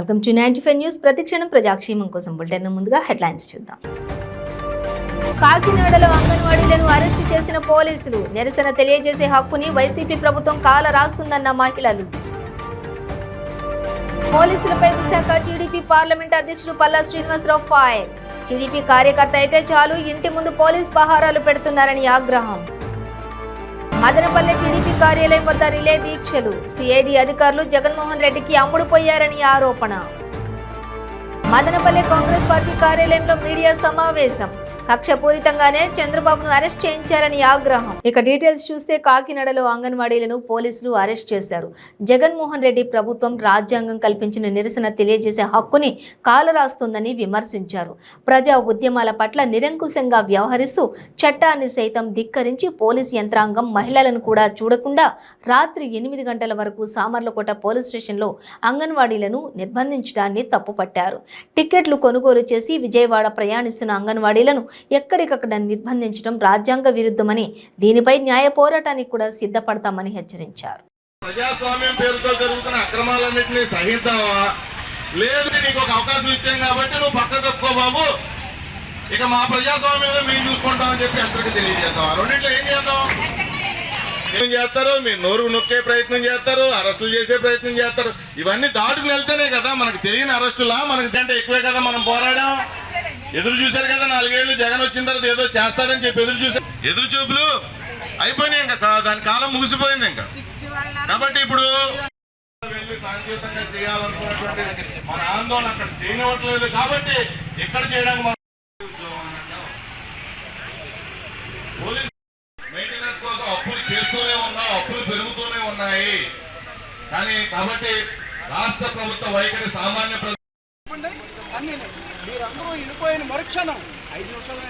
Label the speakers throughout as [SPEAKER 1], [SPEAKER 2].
[SPEAKER 1] Welcome to 95 news. ప్రతిక్షణం ప్రజాక్షేమం కోసం bulletin ముందుగా హెడ్లైన్స్ చూద్దాం. కాకినాడలో అంగన్వాడీలను అరెస్టు చేసిన పోలీసులు. నిరసన తెలియజేసే హక్కుని వైసీపీ ప్రభుత్వం కాల రాస్తుందన్న మహిళలు. పోలీసులపై విశాఖ టీడీపీ పార్లమెంట్ అధ్యక్షుడు పల్లా శ్రీనివాసరావు ఫైర్. టీడీపీ కార్యకర్త అయితే చాలు ఇంటి ముందు పోలీస్ పహారాలు పెడుతున్నారని ఆగ్రహం. మదనపల్లె టీడీపీ కార్యాలయం వద్ద రిలే దీక్షలు. సిఐడి అధికారులు జగన్మోహన్ రెడ్డికి అమ్ముడుపోయారని ఆరోపణ. మదనపల్లె కాంగ్రెస్ పార్టీ కార్యాలయంలో మీడియా సమావేశం. కక్షపూరితంగానే చంద్రబాబును అరెస్ట్ చేయించారని ఆగ్రహం. ఇక డీటెయిల్స్ చూస్తే కాకినాడలో అంగన్వాడీలను పోలీసులు అరెస్ట్ చేశారు. జగన్మోహన్ రెడ్డి ప్రభుత్వం రాజ్యాంగం కల్పించిన నిరసన తెలియజేసే హక్కుని కాలరాస్తుందని విమర్శించారు. ప్రజా ఉద్యమాల పట్ల నిరంకుశంగా వ్యవహరిస్తూ చట్టాన్ని సైతం ధిక్కరించి పోలీస్ యంత్రాంగం మహిళలను కూడా చూడకుండా రాత్రి 8 గంటల వరకు సామర్లకోట పోలీస్ స్టేషన్లో అంగన్వాడీలను నిర్బంధించడాన్ని తప్పుపట్టారు. టికెట్లు కొనుగోలు చేసి విజయవాడ ప్రయాణిస్తున్న అంగన్వాడీలను ఎక్కడికక్కడ నిర్బంధించడం రాజ్యాంగ విరుద్ధమని, దీనిపై న్యాయ పోరాటానికి కూడా సిద్ధపడతామని హెచ్చరించారు.
[SPEAKER 2] ప్రజాస్వామ్యం పేరుతో జరుగుతున్న అక్రమాలన్నింటినీ సహిద్దామా లేదు, నీకు ఒక అవకాశం ఇచ్చాం కాబట్టి నువ్వు పక్క తప్పుకో బాబు, ఇక మా ప్రజాస్వామ్యం మేము చూసుకుంటామని చెప్పి అందరికి తెలియజేద్దాం. రెండింటిలో ఏం చేద్దాం? ఏం చేస్తారు? మీరు నోరు నొక్కే ప్రయత్నం చేస్తారు, అరెస్టులు చేసే ప్రయత్నం చేస్తారు. ఇవన్నీ దాటుకుని వెళ్తేనే కదా మనకు తెలియని అరెస్టులా, మనకి కంటే ఎక్కువే కదా మనం పోరాడాం. ఎదురు చూశారు కదా 4 ఏళ్ళు జగన్ వచ్చిన తర్వాత ఏదో చేస్తాడని చెప్పి ఎదురు చూశారు. ఎదురు చూపులు అయిపోయినాయి, ఇంకా దాని కాలం ముగిసిపోయింది. ఇంకా కాబట్టి ఇప్పుడు వెళ్ళి శాంతియుతంగా చేయాలనుకున్నటువంటి మన ఆందోళన అక్కడ చేయనివ్వట్లేదు. కాబట్టి ఎక్కడ చేయడానికి మనం పోలీస్ మెయింటెనెన్స్ కోసం అప్పులు చేస్తూనే ఉన్నాం, అప్పులు పెరుగుతూనే ఉన్నాయి. కానీ కాబట్టి రాష్ట్ర ప్రభుత్వ వైఖరి సామాన్య ప్రజలు
[SPEAKER 3] మీరందరూ వెళ్ళిపోయిన మరుక్షణం 5 నిమిషాలు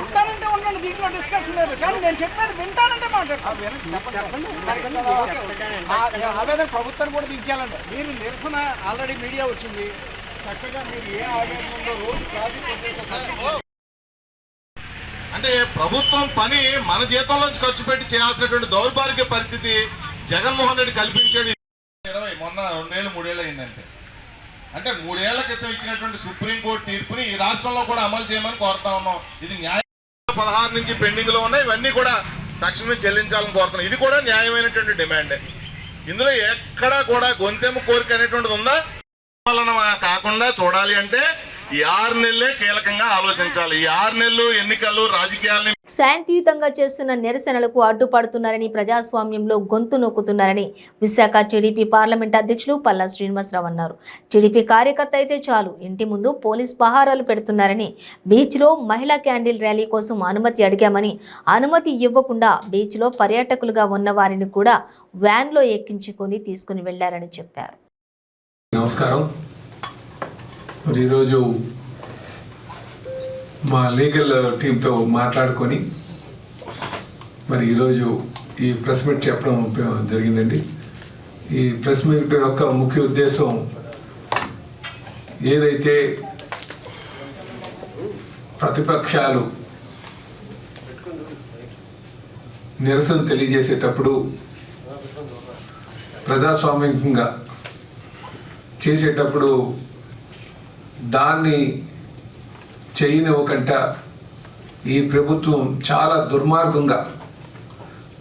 [SPEAKER 3] ఉంటానంటే ఉండండి, దీంట్లో డిస్కషన్ లేదు. కానీ నేను చెప్పేది వింటానంటే ఆవేదన ప్రభుత్వాన్ని కూడా తీసుకెళ్ళండి. మీరు నిరసన ఆల్రెడీ మీడియా వచ్చింది, చక్కగా మీరు ఏ ఆవేదన ఉందో రోజు ట్రాఫిక్
[SPEAKER 2] అంటే ప్రభుత్వం పని మన జీతంలోంచి ఖర్చు పెట్టి చేయాల్సినటువంటి దౌర్భాగ్య పరిస్థితి జగన్మోహన్ రెడ్డి కల్పించాడు. మొన్న 2 ఏళ్ళు 3 ఏళ్ళు అయిందంటే, అంటే 3 ఏళ్ల క్రితం ఇచ్చినటువంటి సుప్రీంకోర్టు తీర్పుని ఈ రాష్ట్రంలో కూడా అమలు చేయమని కోరుతా ఉన్నాం. ఇది న్యాయం. 16 నుంచి పెండింగ్ లో ఉన్నాయి, ఇవన్నీ కూడా తక్షణమే చెల్లించాలని కోరుతున్నాం. ఇది కూడా న్యాయమైనటువంటి డిమాండే. ఇందులో ఎక్కడా కూడా గొంతెమ్మ కోరిక అనేటువంటిది ఉందా? కాకుండా చూడాలి అంటే ఈ 6 నెలలే కీలకంగా ఆలోచించాలి. ఈ 6 నెలలు ఎన్నికలు రాజకీయాలని
[SPEAKER 1] శాంతియుతంగా చేస్తున్న నిరసనలకు అడ్డుపడుతున్నారని, ప్రజాస్వామ్యంలో గొంతు నొక్కుతున్నారని విశాఖ టీడీపీ పార్లమెంట్ అధ్యక్షులు పల్లా శ్రీనివాసరావు అన్నారు. టీడీపీ కార్యకర్త అయితే చాలు ఇంటి ముందు పోలీస్ పహారాలు పెడుతున్నారని, బీచ్లో మహిళా క్యాండిల్ ర్యాలీ కోసం అనుమతి అడిగామని, అనుమతి ఇవ్వకుండా బీచ్లో పర్యాటకులుగా ఉన్న వారిని కూడా వ్యాన్లో ఎక్కించుకొని తీసుకుని వెళ్లారని చెప్పారు.
[SPEAKER 4] నమస్కారం. మరి ఈరోజు మా లీగల్ టీంతో మాట్లాడుకొని మరి ఈరోజు ఈ ప్రెస్ మీట్ చెప్పడం జరిగిందండి. ఈ ప్రెస్ మీట్ యొక్క ముఖ్య ఉద్దేశం ఏదైతే ప్రతిపక్షాలు నిరసన తెలియజేసేటప్పుడు ప్రజాస్వామ్యంగా చేసేటప్పుడు దాన్ని చేయనివ్వకంట ఈ ప్రభుత్వం చాలా దుర్మార్గంగా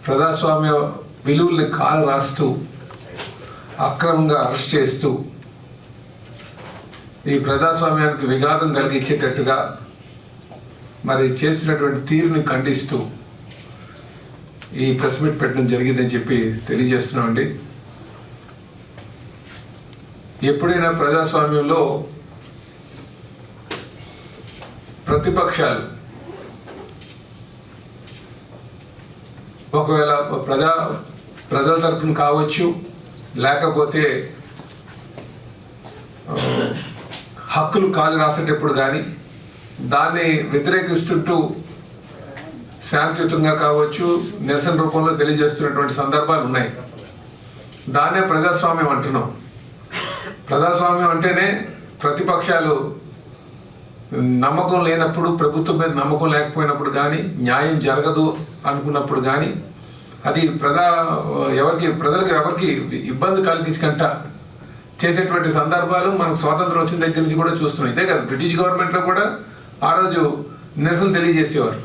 [SPEAKER 4] ప్రజాస్వామ్య విలువల్ని కాలు రాస్తూ అక్రమంగా అరెస్ట్ చేస్తూ ఈ ప్రజాస్వామ్యానికి విఘాతం కలిగించేటట్టుగా మరి చేసినటువంటి తీరుని ఖండిస్తూ ఈ ప్రెస్ మీట్ పెట్టడం జరిగిందని చెప్పి తెలియజేస్తున్నామండి. ఎప్పుడైనా ప్రజాస్వామ్యంలో ప్రతిపక్షాలు ఒకవేళ ప్రజల తరపున కావచ్చు, లేకపోతే హక్కులు కాలు రాసేటప్పుడు కానీ దాన్ని వ్యతిరేకిస్తుంటూ శాంతియుతంగా కావచ్చు నిరసన రూపంలో తెలియజేస్తున్నటువంటి సందర్భాలు ఉన్నాయి. దాన్నే ప్రజాస్వామ్యం అంటున్నాం. ప్రజాస్వామ్యం అంటేనే ప్రతిపక్షాలు నమ్మకం లేనప్పుడు, ప్రభుత్వం మీద నమ్మకం లేకపోయినప్పుడు కానీ, న్యాయం జరగదు అనుకున్నప్పుడు కానీ, అది ప్రజలకు ఎవరికి ఇబ్బంది కలిగించకుండా చేసేటువంటి సందర్భాలు మనకు స్వాతంత్రం వచ్చిన దగ్గర నుంచి కూడా చూస్తున్నాం. ఇదే కదా బ్రిటిష్ గవర్నమెంట్లో కూడా ఆ రోజు నిరసన తెలియజేసేవారు.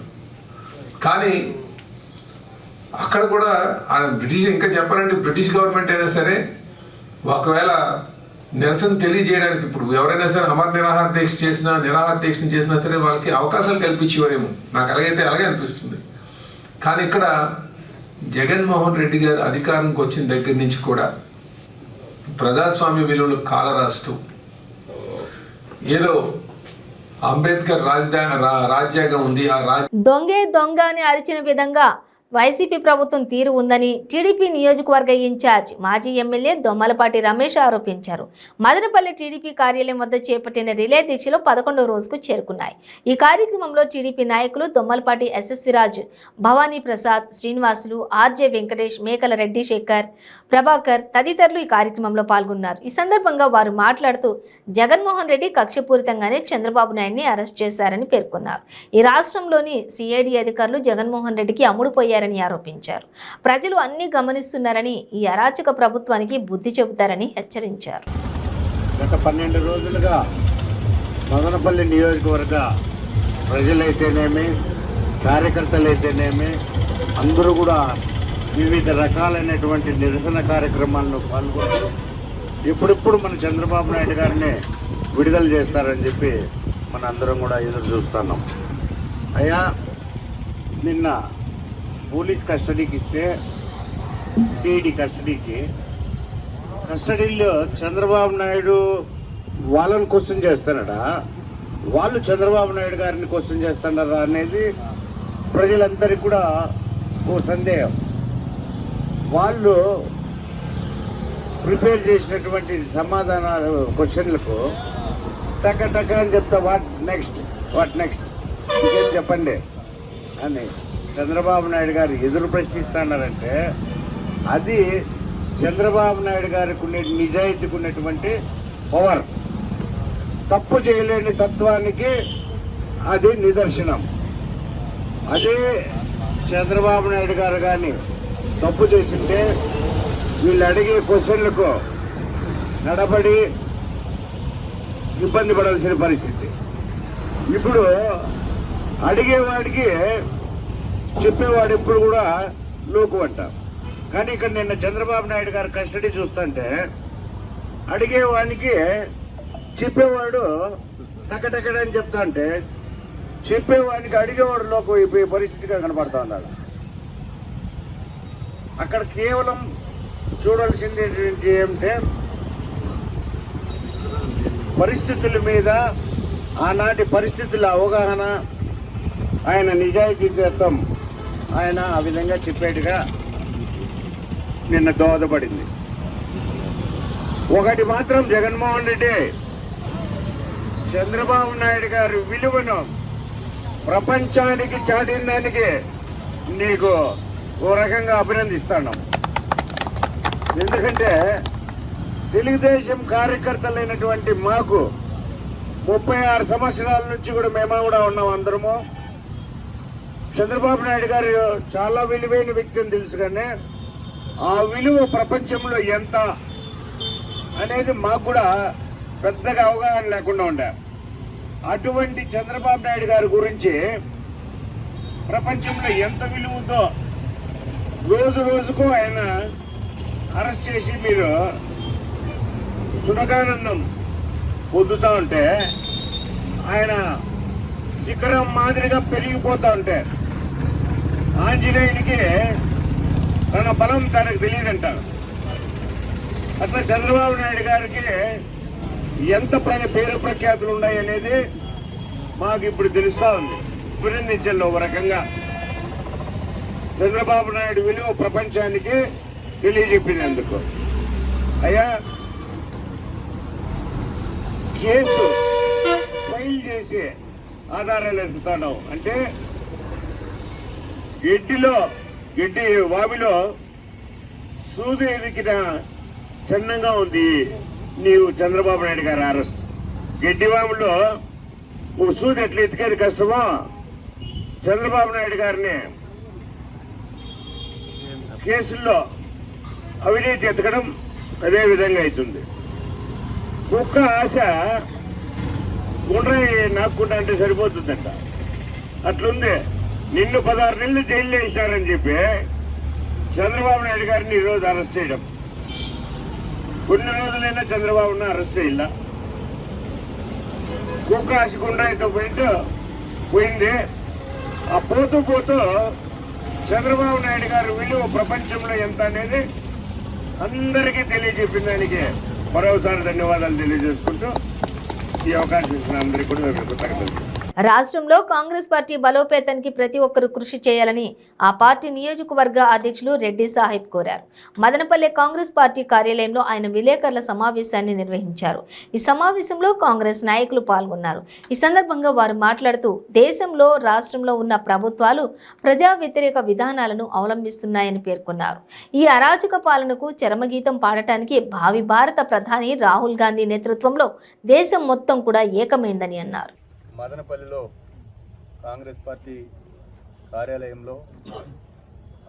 [SPEAKER 4] కానీ అక్కడ కూడా ఇంకా చెప్పాలంటే బ్రిటిష్ గవర్నమెంట్ అయినా సరే ఒకవేళ నిరసన తెలియజేయడానికి ఇప్పుడు ఎవరైనా సరే అమర నిరాహార దీక్ష చేసినా సరే వాళ్ళకి అవకాశాలు కల్పించేవారేమో, నాకు అలాగే అనిపిస్తుంది. కానీ ఇక్కడ జగన్మోహన్ రెడ్డి గారు అధికారంకి వచ్చిన దగ్గర నుంచి కూడా ప్రజాస్వామ్య విలువలు కాలరాస్తూ ఏదో అంబేద్కర్ రాజ్యాంగం ఉంది, ఆ
[SPEAKER 1] దొంగే దొంగ అని అరిచిన విధంగా వైసీపీ ప్రభుత్వం తీరు ఉందని టీడీపీ నియోజకవర్గ ఇన్ఛార్జ్ మాజీ ఎమ్మెల్యే దొమ్మలపాటి రమేష్ ఆరోపించారు. మదనపల్లి టీడీపీ కార్యాలయం వద్ద చేపట్టిన రిలే దీక్షలు 11వ రోజుకు చేరుకున్నాయి. ఈ కార్యక్రమంలో టీడీపీ నాయకులు దొమ్మలపాటి ఎస్ఎస్విరాజ్, భవానీ ప్రసాద్, శ్రీనివాసులు, ఆర్జే వెంకటేష్, మేకల రెడ్డి శేఖర్, ప్రభాకర్ తదితరులు ఈ కార్యక్రమంలో పాల్గొన్నారు. ఈ సందర్భంగా వారు మాట్లాడుతూ జగన్మోహన్ రెడ్డి కక్షపూరితంగానే చంద్రబాబు నాయుడిని అరెస్ట్ చేశారని పేర్కొన్నారు. ఈ రాష్ట్రంలోని సిఐడి అధికారులు జగన్మోహన్ రెడ్డికి అమ్ముడుపోయారు ఆరోపించారు. ప్రజలు అన్ని గమనిస్తున్నారని, ఈ అరాచక ప్రభుత్వానికి బుద్ధి చెబుతారని హెచ్చరించారు.
[SPEAKER 5] గత 12 రోజులుగా మదనపల్లి నియోజకవర్గ ప్రజలైతేనేమి, కార్యకర్తలైతేనేమి అందరూ కూడా వివిధ రకాలైనటువంటి నిరసన కార్యక్రమాలను పాల్గొంటూ ఇప్పుడిప్పుడు మన చంద్రబాబు నాయుడు గారిని విడుదల చేస్తారని చెప్పి మన అందరం కూడా ఎదురు చూస్తున్నాం. అయ్యా, నిన్న పోలీస్ కస్టడీకి ఇస్తే సిఐడి కస్టడీలో చంద్రబాబు నాయుడు వాళ్ళని క్వశ్చన్ చేస్తానడా, వాళ్ళు చంద్రబాబు నాయుడు గారిని క్వశ్చన్ చేస్తున్నారా అనేది ప్రజలందరికీ కూడా ఓ సందేహం. వాళ్ళు ప్రిపేర్ చేసినటువంటి సమాధానాలు క్వశ్చన్లకు టక అని చెప్తా, వాట్ నెక్స్ట్ ఇంకేం చెప్పండి అని చంద్రబాబు నాయుడు గారు ఎదురు ప్రశ్నిస్తున్నారంటే అది చంద్రబాబు నాయుడు గారికి ఉండే నిజాయితీకి ఉన్నటువంటి పవర్, తప్పు చేయలేని తత్వానికి అది నిదర్శనం. అదే చంద్రబాబు నాయుడు గారు కానీ తప్పు చేసింటే వీళ్ళు అడిగే క్వశ్చన్లకు నడబడి ఇబ్బంది పడాల్సిన పరిస్థితి. ఇప్పుడు అడిగేవాడికి చెప్పేవాడు ఎప్పుడు కూడా లోకు అంట. కానీ ఇక్కడ నిన్న చంద్రబాబు నాయుడు గారు కస్టడీ చూస్తుంటే అడిగేవానికి చెప్పేవాడు టకటకడని చెప్తా అంటే చెప్పేవానికి అడిగేవాడు లోకు అయిపోయే పరిస్థితిగా కనపడతా ఉన్నాడు. అక్కడ కేవలం చూడాల్సింది ఏంటంటే పరిస్థితుల మీద, ఆనాటి పరిస్థితుల అవగాహన, ఆయన నిజాయితీత్వం ఆయన ఆ విధంగా చెప్పేట్టుగా నిన్న దోహదపడింది. ఒకటి మాత్రం జగన్మోహన్ రెడ్డి చంద్రబాబు నాయుడు గారి విలువను ప్రపంచానికి చాటిందానికి నీకు ఓ రకంగా అభినందిస్తాను. ఎందుకంటే తెలుగుదేశం కార్యకర్తలైనటువంటి మాకు 36 సంవత్సరాల నుంచి కూడా మేము కూడా ఉన్నాం. అందరము చంద్రబాబు నాయుడు గారు చాలా విలువైన వ్యక్తి అని తెలుసు, కానీ ఆ విలువ ప్రపంచంలో ఎంత అనేది మాకు కూడా పెద్దగా అవగాహన లేకుండా ఉండే. అటువంటి చంద్రబాబు నాయుడు గారి గురించి ప్రపంచంలో ఎంత విలువ ఉందో రోజు రోజుకు ఆయన అరెస్ట్ చేసి మీరు సునకానందం పొందుతూ ఉంటే, ఆయన శిఖరం మాదిరిగా పెరిగిపోతూ ఉంటే ఆంజనేయునికి తన బలం తనకు తెలియదంటారు. అట్లా చంద్రబాబు నాయుడు గారికి ఎంత పేరు ప్రఖ్యాతులు ఉన్నాయనేది మాకు ఇప్పుడు తెలుస్తూ ఉంది. అభినందించండి ఒక రకంగా. చంద్రబాబు నాయుడు విలువ ప్రపంచానికి తెలియజెప్పినందుకు. అయ్యా, కేసు ఫైల్ చేసి ఆధారాలు ఎత్తుతాను అంటే గడ్డి వామిలో సూది ఎదికిన చిన్నంగా ఉంది నీవు చంద్రబాబు నాయుడు గారి అరెస్ట్. గడ్డివాములో ఓ సూది ఎట్లా ఎతికేది కష్టమో చంద్రబాబు నాయుడు గారిని కేసుల్లో అవినీతి ఎతకడం అదే విధంగా అవుతుంది. కుక్క ఆశ గుండ్రై నాక్కుంటా అంటే సరిపోతుందంట. అట్లుంది. నిన్ను 16 నెలలు జైల్లో వేసినారని చెప్పి చంద్రబాబు నాయుడు గారిని ఈరోజు అరెస్ట్ చేయడం. కొన్ని రోజులైనా చంద్రబాబుని అరెస్ట్ చేయాల. కుక్క ఆశ గుండ్రాయితో పోయింది. ఆ పోతూ చంద్రబాబు నాయుడు గారి విలువ ప్రపంచంలో ఎంత అనేది అందరికీ తెలియజెప్పిన దానికి మరోసారి ధన్యవాదాలు తెలియజేసుకుంటూ ఈ అవకాశం ఇచ్చిన అందరికీ కూడా కృతజ్ఞతలు.
[SPEAKER 1] రాష్ట్రంలో కాంగ్రెస్ పార్టీ బలోపేతానికి ప్రతి ఒక్కరూ కృషి చేయాలని ఆ పార్టీ నియోజకవర్గ అధ్యక్షులు రెడ్డి సాహిబ్ కోరారు. మదనపల్లె కాంగ్రెస్ పార్టీ కార్యాలయంలో ఆయన విలేకరుల సమావేశాన్ని నిర్వహించారు. ఈ సమావేశంలో కాంగ్రెస్ నాయకులు పాల్గొన్నారు. ఈ సందర్భంగా వారు మాట్లాడుతూ దేశంలో రాష్ట్రంలో ఉన్న ప్రభుత్వాలు ప్రజా వ్యతిరేక విధానాలను అవలంబిస్తున్నాయని పేర్కొన్నారు. ఈ అరాచక పాలనకు చరమగీతం పాడటానికి భావి భారత ప్రధాని రాహుల్ గాంధీ నేతృత్వంలో దేశం మొత్తం కూడా ఏకమైందని అన్నారు.
[SPEAKER 6] మదనపల్లిలో కాంగ్రెస్ పార్టీ కార్యాలయంలో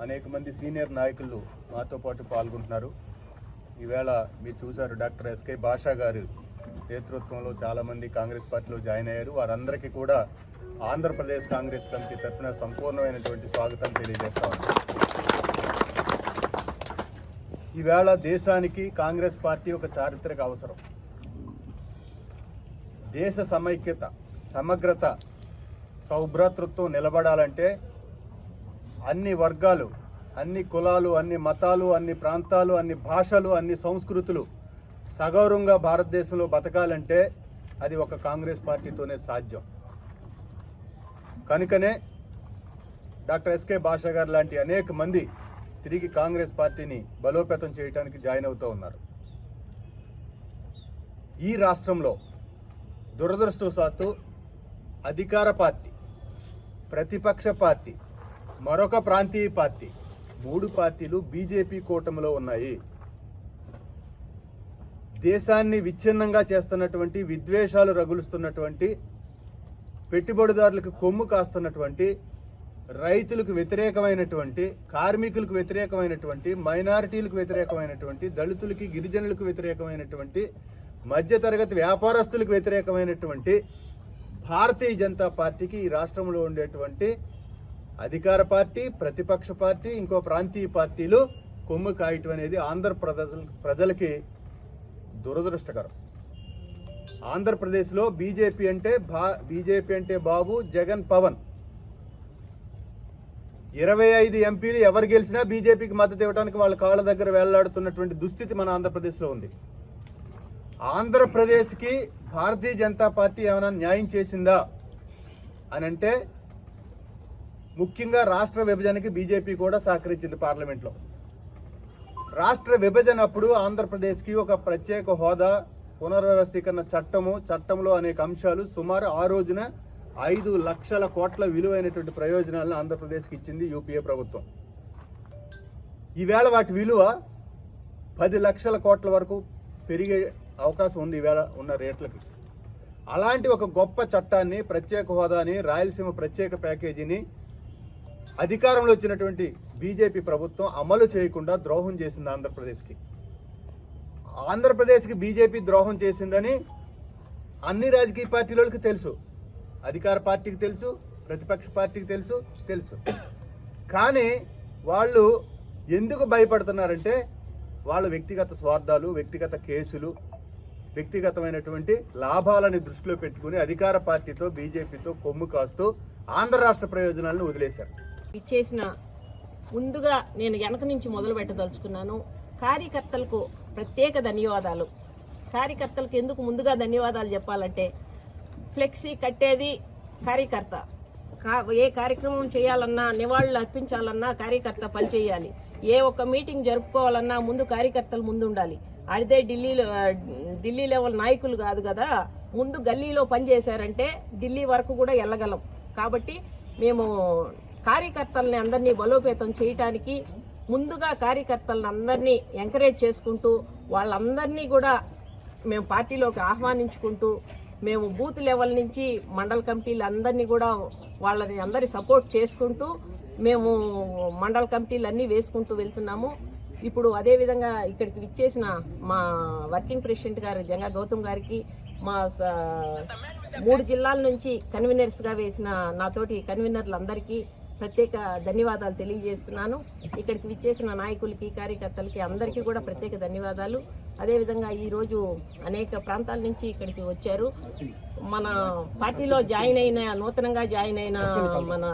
[SPEAKER 6] అనేక మంది సీనియర్ నాయకులు మాతో పాటు పాల్గొంటున్నారు. ఈవేళ మీరు చూశారు, డాక్టర్ ఎస్కే భాషా గారు నేతృత్వంలో చాలామంది కాంగ్రెస్ పార్టీలో జాయిన్ అయ్యారు. వారందరికీ కూడా ఆంధ్రప్రదేశ్ కాంగ్రెస్ కమిటీ తరఫున సంపూర్ణమైనటువంటి స్వాగతం తెలియజేస్తా ఉన్నాం. ఈవేళ దేశానికి కాంగ్రెస్ పార్టీ ఒక చారిత్రక అవసరం. దేశ సమైక్యత, సమగ్రత, సౌభ్రాతృత్వం నిలబడాలంటే అన్ని వర్గాలు, అన్ని కులాలు, అన్ని మతాలు, అన్ని ప్రాంతాలు, అన్ని భాషలు, అన్ని సంస్కృతులు సగౌరవంగా భారతదేశంలో బతకాలంటే అది ఒక కాంగ్రెస్ పార్టీతోనే సాధ్యం. కనుకనే డాక్టర్ ఎస్కే భాషా గారు లాంటి అనేక మంది తిరిగి కాంగ్రెస్ పార్టీని బలోపేతం చేయడానికి జాయిన్ అవుతూ ఉన్నారు. ఈ రాష్ట్రంలో దురదృష్టవశాత్తు అధికార పార్టీ, ప్రతిపక్ష పార్టీ, మరొక ప్రాంతీయ పార్టీ, 3 పార్టీలు బీజేపీ కూటమిలో ఉన్నాయి. దేశాన్ని విచ్ఛిన్నంగా చేస్తున్నటువంటి, విద్వేషాలు రగులుస్తున్నటువంటి, పెట్టుబడిదారులకు కొమ్ము కాస్తున్నటువంటి, రైతులకు వ్యతిరేకమైనటువంటి, కార్మికులకు వ్యతిరేకమైనటువంటి, మైనారిటీలకు వ్యతిరేకమైనటువంటి, దళితులకి గిరిజనులకు వ్యతిరేకమైనటువంటి, మధ్యతరగతి వ్యాపారస్తులకు వ్యతిరేకమైనటువంటి భారతీయ జనతా పార్టీకి ఈ రాష్ట్రంలో ఉండేటువంటి అధికార పార్టీ, ప్రతిపక్ష పార్టీ, ఇంకో ప్రాంతీయ పార్టీలు కొమ్ము కాయటం అనేది ప్రజలకి దురదృష్టకరం. ఆంధ్రప్రదేశ్లో బీజేపీ అంటే బాబు, జగన్, పవన్, 25 ఎంపీలు ఎవరు గెలిచినా బీజేపీకి మద్దతు ఇవ్వడానికి వాళ్ళ కాళ్ళ దగ్గర వేళ్లాడుతున్నటువంటి దుస్థితి మన ఆంధ్రప్రదేశ్లో ఉంది. ఆంధ్రప్రదేశ్కి భారతీయ జనతా పార్టీ ఏమైనా న్యాయం చేసిందా అని అంటే ముఖ్యంగా రాష్ట్ర విభజనకి బీజేపీ కూడా సహకరించింది. పార్లమెంట్లో రాష్ట్ర విభజన అప్పుడు ఆంధ్రప్రదేశ్కి ఒక ప్రత్యేక హోదా, పునర్వ్యవస్థీకరణ చట్టంలో అనేక అంశాలు, సుమారు ఆ రోజున 5 లక్షల కోట్ల విలువైనటువంటి ప్రయోజనాలను ఆంధ్రప్రదేశ్కి ఇచ్చింది యూపీఏ ప్రభుత్వం. ఈవేళ వాటి విలువ 10 లక్షల కోట్ల వరకు పెరిగే అవకాశం ఉంది ఈవేళ ఉన్న రేట్లకి. అలాంటి ఒక గొప్ప చట్టాన్ని, ప్రత్యేక హోదాని, రాయలసీమ ప్రత్యేక ప్యాకేజీని అధికారంలో వచ్చినటువంటి బీజేపీ ప్రభుత్వం అమలు చేయకుండా ద్రోహం చేసింది ఆంధ్రప్రదేశ్కి. ఆంధ్రప్రదేశ్కి బీజేపీ ద్రోహం చేసిందని అన్ని రాజకీయ పార్టీలకు తెలుసు. అధికార పార్టీకి తెలుసు, ప్రతిపక్ష పార్టీకి తెలుసు. కానీ వాళ్ళు ఎందుకు భయపడుతున్నారంటే వాళ్ళ వ్యక్తిగత స్వార్థాలు, వ్యక్తిగత కేసులు, వ్యక్తిగతమైనటువంటి లాభాలని దృష్టిలో పెట్టుకుని అధికార పార్టీతో, బీజేపీతో కొమ్ము కాస్తూ ఆంధ్ర రాష్ట్ర ప్రయోజనాలను వదిలేశారు.
[SPEAKER 7] ఇచ్చేసిన ముందుగా నేను వెనక నుంచి మొదలు పెట్టదలుచుకున్నాను. కార్యకర్తలకు ప్రత్యేక ధన్యవాదాలు. కార్యకర్తలకు ఎందుకు ముందుగా ధన్యవాదాలు చెప్పాలంటే, ఫ్లెక్సీ కట్టేది కార్యకర్త. ఏ కార్యక్రమం చేయాలన్నా, నివాళులు అర్పించాలన్నా కార్యకర్త పనిచేయాలి. ఏ ఒక్క మీటింగ్ జరుపుకోవాలన్నా ముందు కార్యకర్తలు ముందు ఉండాలి. అదే ఢిల్లీ లెవెల్ నాయకులు కాదు కదా, ముందు గల్లీలో పనిచేశారంటే ఢిల్లీ వరకు కూడా వెళ్ళగలం. కాబట్టి మేము కార్యకర్తలని అందరినీ బలోపేతం చేయటానికి ముందుగా కార్యకర్తలను అందరినీ ఎంకరేజ్ చేసుకుంటూ వాళ్ళందరినీ కూడా మేము పార్టీలోకి ఆహ్వానించుకుంటూ మేము బూత్ లెవెల్ నుంచి మండల కమిటీలు అందరినీ కూడా వాళ్ళని అందరి సపోర్ట్ చేసుకుంటూ మేము మండల కమిటీలు అన్నీ వేసుకుంటూ వెళ్తున్నాము. ఇప్పుడు అదేవిధంగా ఇక్కడికి విచ్చేసిన మా వర్కింగ్ ప్రెసిడెంట్ గారు జంగా గౌతమ్ గారికి, మా 3 జిల్లాల నుంచి కన్వీనర్స్గా వేసిన నాతోటి కన్వీనర్లందరికీ ప్రత్యేక ధన్యవాదాలు తెలియజేస్తున్నాను. ఇక్కడికి విచ్చేసిన నాయకులకి, కార్యకర్తలకి అందరికీ కూడా ప్రత్యేక ధన్యవాదాలు. అదేవిధంగా ఈరోజు అనేక ప్రాంతాల నుంచి ఇక్కడికి వచ్చారు. మన పార్టీలో నూతనంగా జాయిన్ అయిన మన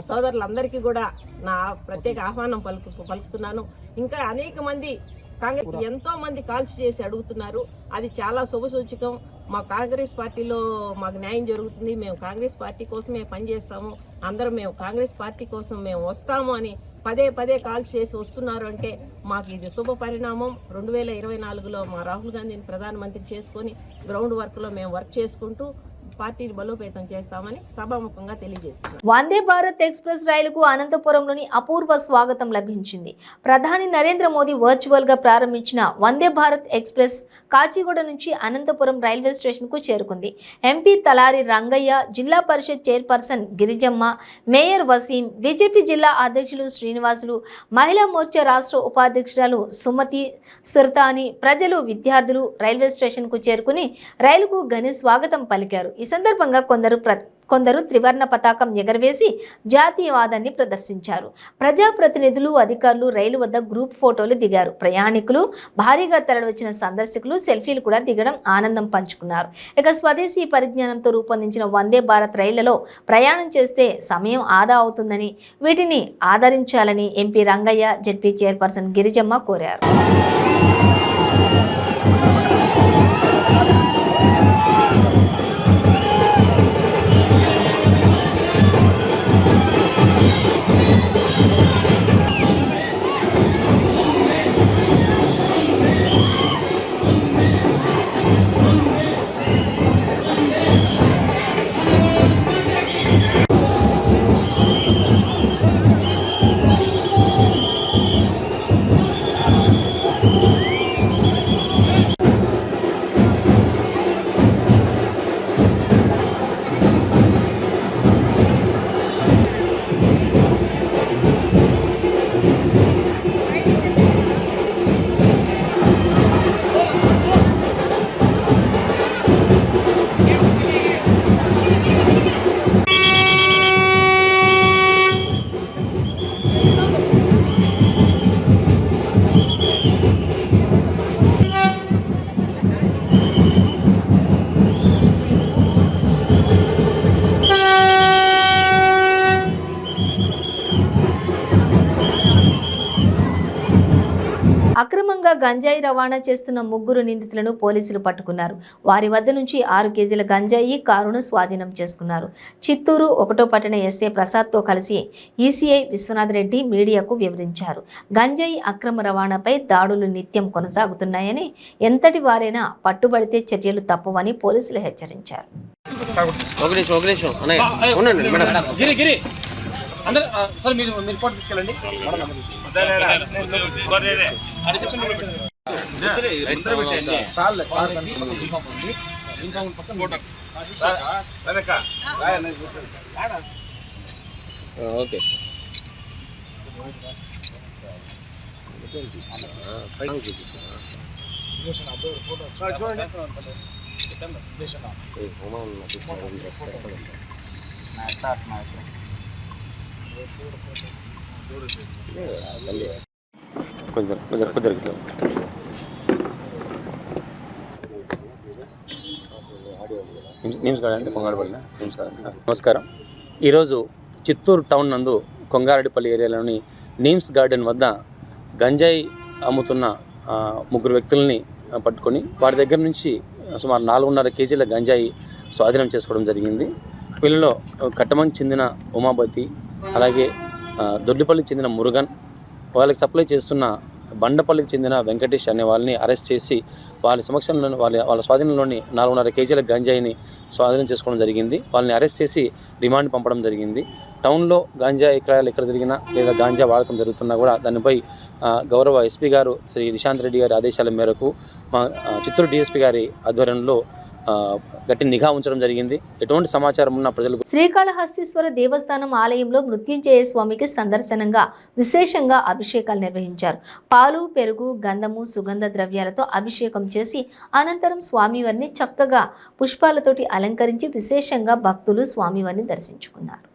[SPEAKER 7] సోదరులందరికీ కూడా నా ప్రత్యేక ఆహ్వానం పలుకుతున్నాను. ఇంకా అనేక మంది కాంగ్రెస్ ఎంతో మంది కాల్స్ చేసి అడుగుతున్నారు. అది చాలా శుభసూచకం. మా కాంగ్రెస్ పార్టీలో మాకు న్యాయం జరుగుతుంది, మేము కాంగ్రెస్ పార్టీ కోసమే పనిచేస్తాము, అందరం మేము కాంగ్రెస్ పార్టీ కోసం మేము వస్తాము అని పదే కాల్స్ చేసి వస్తున్నారు అంటే మాకు ఇది శుభ పరిణామం. 2024లో మా రాహుల్ గాంధీని ప్రధానమంత్రి చేసుకొని గ్రౌండ్ వర్క్లో మేము వర్క్ చేసుకుంటూ పార్టీని బలోపేతం చేస్తామని సభాముఖంగా తెలియజేస్తున్నాం.
[SPEAKER 1] వందే భారత్ ఎక్స్ప్రెస్ రైలుకు అనంతపురంలోని అపూర్వ స్వాగతం లభించింది. ప్రధాని నరేంద్ర మోదీ వర్చువల్ గా ప్రారంభించిన వందే భారత్ ఎక్స్ప్రెస్ కాచిగూడ నుంచి అనంతపురం రైల్వే స్టేషన్ కు చేరుకుంది. MP Talari Rangaiah, Zilla Parishad chairperson Girijamma, mayor Waseem, BJP జిల్లా అధ్యక్షులు శ్రీనివాసులు, మహిళా మోర్చా రాష్ట్ర ఉపాధ్యక్షురాలు సుమతి సుర్తాని, ప్రజలు, విద్యార్థులు రైల్వే స్టేషన్ కు చేరుకుని రైలుకు ఘన స్వాగతం పలికారు. ఈ సందర్భంగా కొందరు త్రివర్ణ పతాకం ఎగరవేసి జాతీయవాదాన్ని ప్రదర్శించారు. ప్రజాప్రతినిధులు, అధికారులు రైలు వద్ద గ్రూప్ ఫోటోలు దిగారు. ప్రయాణికులు, భారీగా తరలివచ్చిన సందర్శకులు సెల్ఫీలు కూడా దిగడం ఆనందం పంచుకున్నారు. ఇక స్వదేశీ పరిజ్ఞానంతో రూపొందించిన వందే భారత్ రైళ్లలో ప్రయాణం చేస్తే సమయం ఆదా అవుతుందని, వీటిని ఆదరించాలని MP Rangaiah, ZP chairperson Girijamma కోరారు. అక్రమంగా గంజాయి రవాణా చేస్తున్న 3 నిందితులను పోలీసులు పట్టుకున్నారు. వారి వద్ద నుంచి 6 కేజీల గంజాయి కారును స్వాధీనం చేసుకున్నారు. చిత్తూరు 1వ పట్టణ ఎస్ఏ ప్రసాద్తో కలిసి ఈసీఐ విశ్వనాథ్ రెడ్డి మీడియాకు వివరించారు. గంజాయి అక్రమ రవాణాపై దాడులు నిత్యం కొనసాగుతున్నాయని, ఎంతటి వారైనా పట్టుబడితే చర్యలు తప్పవని పోలీసులు హెచ్చరించారు.
[SPEAKER 8] అందరూ సార్ మీరు రిపోర్ట్ తీసుకెళ్ళండి. ఓకే నమస్కారం. ఈరోజు చిత్తూరు టౌన్ నందు కొంగారెడ్డిపల్లి ఏరియాలోని నీమ్స్ గార్డెన్ వద్ద గంజాయి అమ్ముతున్న 3 వ్యక్తులని పట్టుకొని వారి దగ్గర నుంచి సుమారు 4.5 కేజీల గంజాయి స్వాధీనం చేసుకోవడం జరిగింది. వీళ్ళలో కట్టమంకి చెందిన ఉమాపతి, అలాగే దొడ్డిపల్లికి చెందిన మురుగన్, వాళ్ళకి సప్లై చేస్తున్న బండపల్లికి చెందిన వెంకటేష్ అనే వాళ్ళని అరెస్ట్ చేసి వాళ్ళ సమక్షంలో వాళ్ళ స్వాధీనంలోని 4.5 కేజీల గంజాయిని స్వాధీనం చేసుకోవడం జరిగింది. వాళ్ళని అరెస్ట్ చేసి రిమాండ్ పంపడం జరిగింది. టౌన్లో గాంజా విక్రయాలు ఎక్కడ జరిగినా లేదా గాంజా వాడకం జరుగుతున్నా కూడా దానిపై గౌరవ ఎస్పీ గారు శ్రీ నిశాంత్ రెడ్డి గారి ఆదేశాల మేరకు మా చిత్తూరు డిఎస్పీ గారి ఆధ్వర్యంలో గట్టి నిఘా ఉంచడం జరిగింది. ఎటువంటి సమాచారం ఉన్న ప్రజలకు
[SPEAKER 1] శ్రీకాళహస్తీశ్వర దేవస్థానం ఆలయంలో మృత్యుంజయ స్వామికి సందర్శనంగా విశేషంగా అభిషేకాలు నిర్వహించారు. పాలు, పెరుగు, గంధము, సుగంధ ద్రవ్యాలతో అభిషేకం చేసి అనంతరం స్వామివారిని చక్కగా పుష్పాలతోటి అలంకరించి విశేషంగా భక్తులు స్వామివారిని దర్శించుకున్నారు.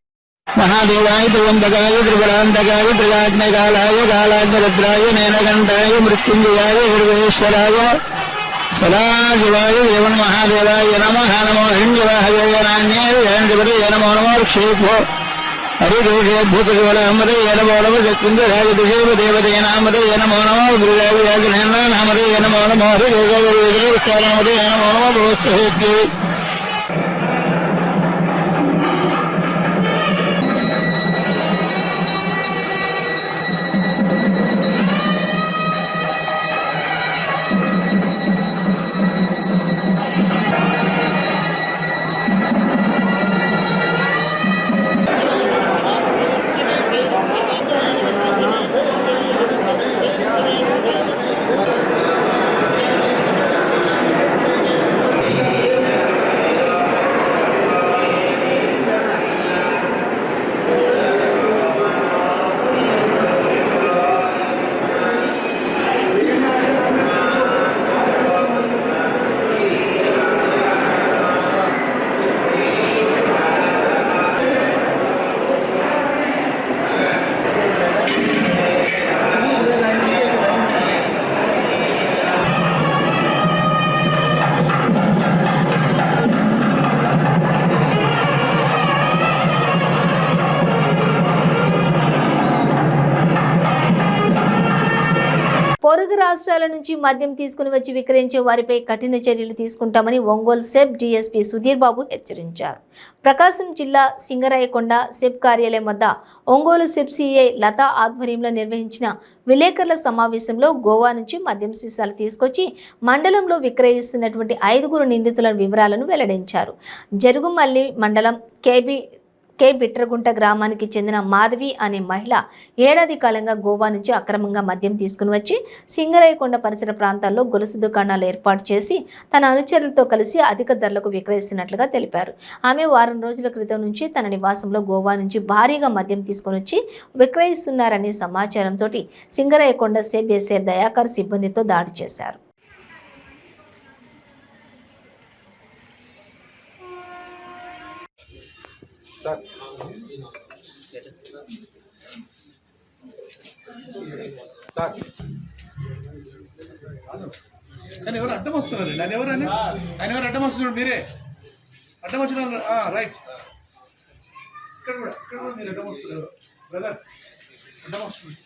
[SPEAKER 9] మహాదేవాయ త్రియంబకాయ త్రిపురాంతకాయ త్రికాగ్నికాలాయ కాలాగ్నిరుద్రాయ నీలకంఠాయ మృత్యుంజయాయ సర్వేశ్వరాయ సదాశివాయ దేవన్ మహాదేవాయ నమః. నమో హింజవాహయ నాణ్యేంద్రపతి నమో నమో క్షేత్రో హరిదేశే భూతశివలామదే నమో నమో శక్తింద్రాయ దిశేవ దేవతే నామదే నమో నమో నామదే నమో నమో హరిదేశే నమో నమో భూస్తేత్రి.
[SPEAKER 1] పొరుగు రాష్ట్రాల నుంచి మద్యం తీసుకుని వచ్చి విక్రయించే వారిపై కఠిన చర్యలు తీసుకుంటామని ఒంగోలు సెబ్ డీఎస్పీ సుధీర్ బాబు హెచ్చరించారు. ప్రకాశం జిల్లా సింగరాయకొండ సెబ్ కార్యాలయం వద్ద ఒంగోలు సెబ్ సిఐ లతా ఆధ్వర్యంలో నిర్వహించిన విలేకరుల సమావేశంలో గోవా నుంచి మద్యం సీసాలు తీసుకొచ్చి మండలంలో విక్రయిస్తున్నటువంటి 5 నిందితుల వివరాలను వెల్లడించారు. జరుగుమల్లి మండలం కే బిట్రగుంట గ్రామానికి చెందిన మాధవి అనే మహిళ ఏడాది కాలంగా గోవా నుంచి అక్రమంగా మద్యం తీసుకుని వచ్చి సింగరాయకొండ పరిసర ప్రాంతాల్లో గొలుసు దుకాణాలు ఏర్పాటు చేసి తన అనుచరులతో కలిసి అధిక ధరలకు విక్రయిస్తున్నట్లుగా తెలిపారు. ఆమె వారం రోజుల క్రితం నుంచి తన నివాసంలో గోవా నుంచి భారీగా మద్యం తీసుకుని వచ్చి విక్రయిస్తున్నారనే సమాచారంతో సింగరాయకొండ సెబ్ ఎస్ఐ దయాకర్ సిబ్బందితో దాడి చేశారు.
[SPEAKER 3] కానీ ఎవరు అడ్డం వస్తున్నారు? ఆయన ఎవరు అడ్డం వస్తున్నారు? మీరే అడ్డం వచ్చిన రైట్. ఇక్కడ కూడా మీరు అడ్డం వస్తున్నారు బ్రదర్, అడ్డం వస్తుంది.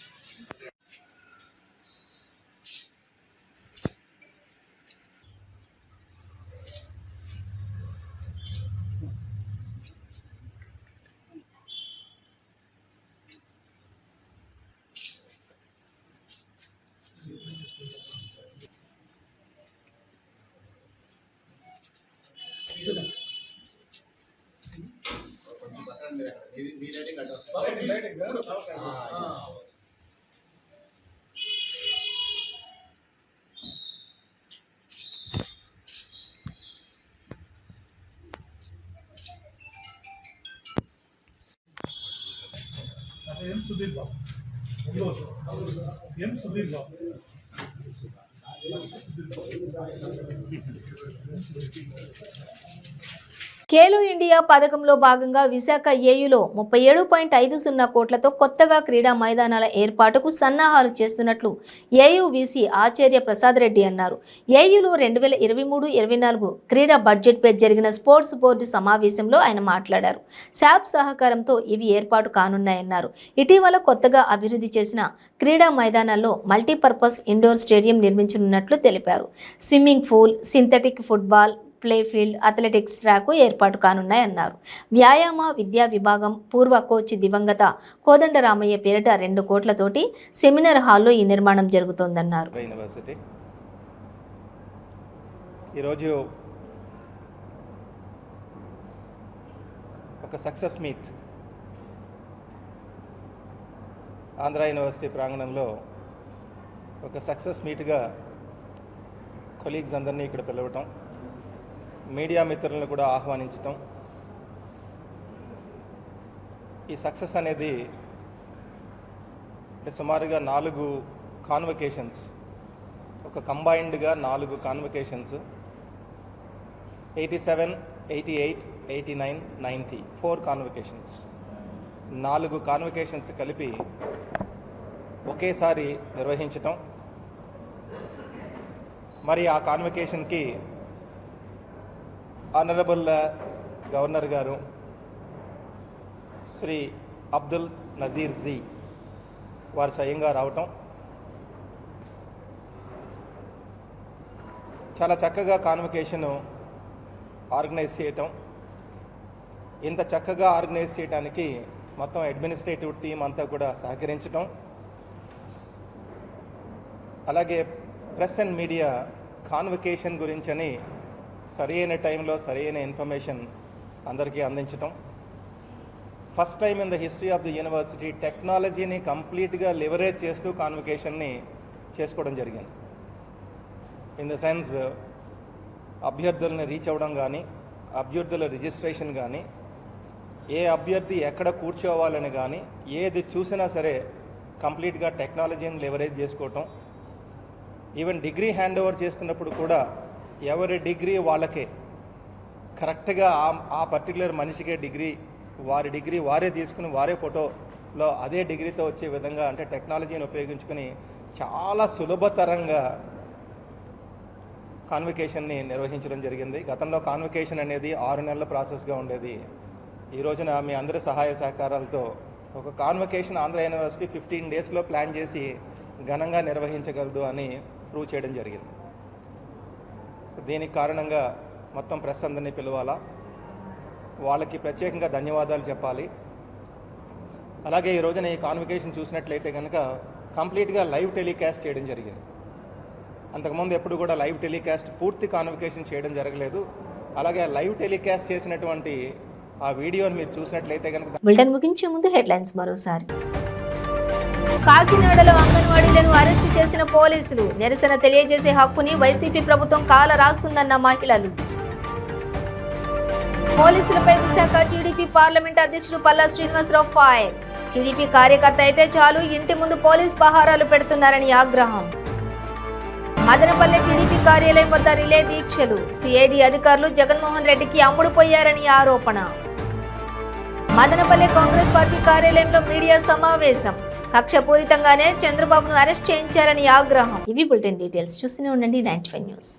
[SPEAKER 3] సుధీర్ బాబు సుధీర్ బాబు
[SPEAKER 1] ఖేలో ఇండియా పథకంలో భాగంగా విశాఖ ఏయులో 37.50 కోట్లతో కొత్తగా క్రీడా మైదానాల ఏర్పాటుకు సన్నాహాలు చేస్తున్నట్లు ఏయు వీసీ ఆచార్య ప్రసాద్ రెడ్డి అన్నారు. ఏయులో 2023-24 క్రీడా బడ్జెట్పై జరిగిన స్పోర్ట్స్ బోర్డు సమావేశంలో ఆయన మాట్లాడారు. శాప్ సహకారంతో ఇవి ఏర్పాటు కానున్నాయన్నారు. ఇటీవల కొత్తగా అభివృద్ధి చేసిన క్రీడా మైదానాల్లో మల్టీపర్పస్ ఇండోర్ స్టేడియం నిర్మించనున్నట్లు తెలిపారు. Swimming pool, synthetic football play field, athletics track ఏర్పాటు కానున్నాయన్నారు. వ్యాయామ విద్యా విభాగం పూర్వ కోచ్ దివంగత కోదండరామయ్య పేరిట 2 కోట్లతోటి సెమినార్ హాల్లో ఈ నిర్మాణం జరుగుతోందన్నారు.
[SPEAKER 10] యూనివర్సిటీ ఈరోజు ఒక సక్సెస్ మీట్ ఆంధ్ర యూనివర్సిటీ ప్రాంగణంలో ఒక సక్సెస్ మీట్గా కొలీగ్స్ అందరినీ ఇక్కడ పిలవటం, మీడియా మిత్రులను కూడా ఆహ్వానించటం, ఈ సక్సెస్ అనేది అంటే సుమారుగా 4 కాన్వకేషన్స్, ఒక కంబైన్డ్గా 4 కాన్వకేషన్స్, 87, 88, 89, 90 4 కాన్వకేషన్స్, 4 కాన్వకేషన్స్ కలిపి ఒకేసారి నిర్వహించటం. మరి ఆ కాన్వకేషన్కి ఆనరబుల్ గవర్నర్ గారు శ్రీ అబ్దుల్ నజీర్ జీ వారు స్వయంగా రావటం, చాలా చక్కగా కాన్వకేషన్ ఆర్గనైజ్ చేయటం. ఇంత చక్కగా ఆర్గనైజ్ చేయడానికి మొత్తం అడ్మినిస్ట్రేటివ్ టీం అంతా కూడా సహకరించటం, అలాగే ప్రెస్ అండ్ మీడియా కాన్వకేషన్ గురించని సరైన టైంలో సరైన ఇన్ఫర్మేషన్ అందరికీ అందించటం. First time in the history of the university టెక్నాలజీని కంప్లీట్గా లివరేజ్ చేస్తూ కాన్వకేషన్ని చేసుకోవడం జరిగింది. ఇన్ ద సెన్స్ అభ్యర్థులను రీచ్ అవ్వడం కానీ, అభ్యర్థుల రిజిస్ట్రేషన్ కానీ, ఏ అభ్యర్థి ఎక్కడ కూర్చోవాలని కానీ ఏది చూసినా సరే కంప్లీట్గా టెక్నాలజీని లివరేజ్ చేసుకోవటం. ఈవెన్ డిగ్రీ హ్యాండ్ ఓవర్ చేస్తున్నప్పుడు కూడా ఎవరి డిగ్రీ వాళ్ళకే కరెక్ట్గా ఆ పర్టికులర్ మనిషికే వారి డిగ్రీ వారే తీసుకుని వారే ఫోటోలో అదే డిగ్రీతో వచ్చే విధంగా, అంటే టెక్నాలజీని ఉపయోగించుకొని చాలా సులభతరంగా కాన్వకేషన్ని నిర్వహించడం జరిగింది. గతంలో కాన్వకేషన్ అనేది 6 నెలల ప్రాసెస్గా ఉండేది. ఈ రోజున మీ అందరి సహాయ సహకారాలతో ఒక కాన్వకేషన్ ఆంధ్ర యూనివర్సిటీ 15 డేస్లో ప్లాన్ చేసి ఘనంగా నిర్వహించగలదు అని ప్రూవ్ చేయడం జరిగింది. సో దీనికి కారణంగా మొత్తం ప్రెస్ అందరినీ పిలవాలా, వాళ్ళకి ప్రత్యేకంగా ధన్యవాదాలు చెప్పాలి. అలాగే ఈ రోజున ఈ కాన్వకేషన్ చూసినట్లయితే కనుక కంప్లీట్గా లైవ్ టెలికాస్ట్ చేయడం జరిగింది. అంతకుముందు ఎప్పుడు కూడా లైవ్ టెలికాస్ట్ పూర్తి కాన్వకేషన్ చేయడం జరగలేదు. అలాగే లైవ్ టెలికాస్ట్ చేసినటువంటి ఆ వీడియోని మీరు చూసినట్లయితే కనుక.
[SPEAKER 1] బులెటిన్ ముగించే ముందు హెడ్లైన్స్ మరోసారి. కాకినాడలో అంగన్వాడీలను అరెస్టు చేసిన పోలీసులు, నిరసన తెలియజేసే హక్కుని వైసీపీ ప్రభుత్వం కాల రాస్తుందన్న మహిళలు. పోలీసులపై విశాఖ టీడీపీ పార్లమెంట్ అధ్యక్షుడు పల్లా శ్రీనివాసరావు ఫైర్. టీడీపీ కార్యకర్త అయితే చాలు ఇంటి ముందు పోలీస్ పహారాలు పెడుతున్నారని ఆగ్రహం. మదనపల్లె టీడీపీ కార్యాలయం వద్ద రిలే దీక్షలు, సిఐడి అధికారులు జగన్మోహన్ రెడ్డికి అమ్ముడుపోయారని ఆరోపణ. మదనపల్లె కాంగ్రెస్ పార్టీ కార్యాలయంలో మీడియా సమావేశం, కక్షపూరితంగానే చంద్రబాబును అరెస్ట్ చేయించారని ఆగ్రహం. ఇవి బులెటిన్ డీటెయిల్స్. చూస్తూనే ఉండండి 95 న్యూస్.